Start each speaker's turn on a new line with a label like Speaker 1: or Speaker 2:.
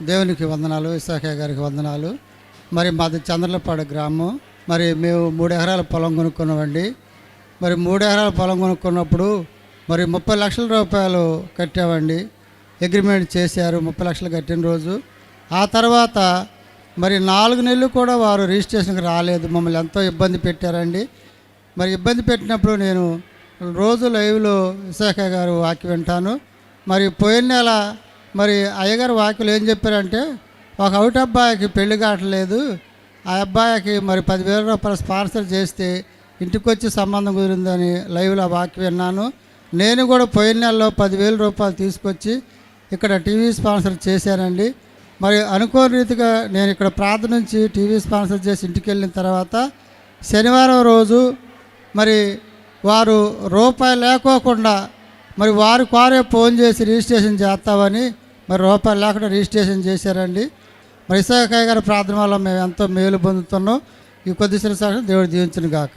Speaker 1: దేవునికి వందనాలు, ఇసాకయ్య గారికి వందనాలు. మరి మాది చంద్రలపాడు గ్రామం. మరి మేము 3 ఎకరాల పొలం కొనుక్కున్నామండి. మరి 3 ఎకరాల పొలం కొనుక్కున్నప్పుడు మరి 30 లక్షల రూపాయలు కట్టామండి. అగ్రిమెంట్ చేశారు 30 లక్షలు కట్టిన రోజు. ఆ తర్వాత మరి 4 నెలలు కూడా వారు రిజిస్ట్రేషన్కి రాలేదు. మమ్మల్ని ఎంతో ఇబ్బంది పెట్టారండి. మరి ఇబ్బంది పెట్టినప్పుడు నేను రోజు లైవ్లో ఇసాకయ్య గారు వాక్యం వింటాను. మరి పోయిన నెల మరి అయ్యగారు వాక్యలు ఏం చెప్పారంటే, ఒక అవుట్ అబ్బాయికి పెళ్లి కావట్లేదు, ఆ అబ్బాయికి మరి 10,000 రూపాయలు స్పాన్సర్ చేస్తే ఇంటికి వచ్చి సంబంధం కుదిరిందని లైవ్లో వాక్యం విన్నాను. నేను కూడా పోయిన నెలలో 10,000 రూపాయలు తీసుకొచ్చి ఇక్కడ టీవీ స్పాన్సర్ చేశానండి. మరి అనుకోని రీతిగా నేను ఇక్కడ ప్రార్థన నుంచి టీవీ స్పాన్సర్ చేసి ఇంటికి వెళ్ళిన తర్వాత శనివారం రోజు మరి వారు రూపాయి లేకోకుండా మరి వారే ఫోన్ చేసి రిజిస్ట్రేషన్ చేస్తామని మరి రూపాయలు లేకుండా రిజిస్ట్రేషన్ చేశారండి. మరి ఇసాకయ్య గారి ప్రార్థన వల్ల మేము ఎంతో మేలు పొందుతున్నాం. ఈ కొద్ది సాక్షి దేవుడు దీవించును గాక.